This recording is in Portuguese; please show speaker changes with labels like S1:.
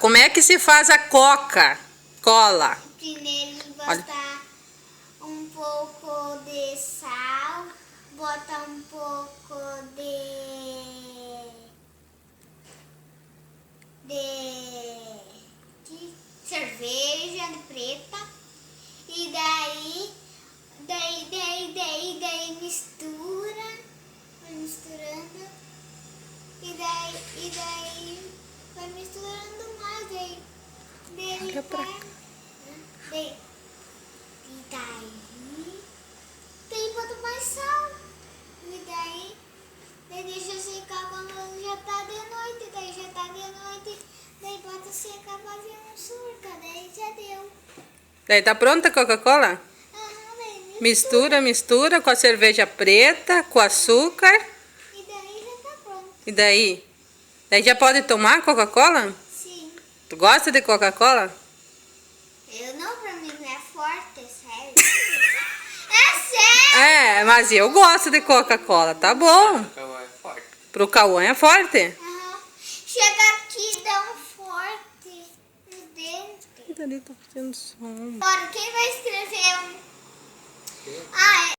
S1: como é que se faz a Coca-Cola?
S2: Primeiro botar um pouco de sal, bota um pouco de cerveja preta e daí mistura, vai misturando e daí vai misturando mais, daí
S1: Olha pra cá.
S2: daí bota mais sal e daí deixa secar quando já tá de noite, daí bota secar fazendo surca, daí já deu.
S1: Daí tá pronta a Coca-Cola?
S2: Daí
S1: Mistura com a cerveja preta, com açúcar.
S2: e daí já tá pronto.
S1: E daí? Daí já pode tomar Coca-Cola?
S2: Sim.
S1: Tu gosta de Coca-Cola?
S2: Eu não, pra mim não é forte, é sério. É sério!
S1: É, mas eu gosto de Coca-Cola, tá bom. Pro Cauã é forte?
S2: Aham. Chega aqui, dá um forte no dente.
S1: Ali tá fazendo som.
S2: Agora, quem vai escrever um... Ah,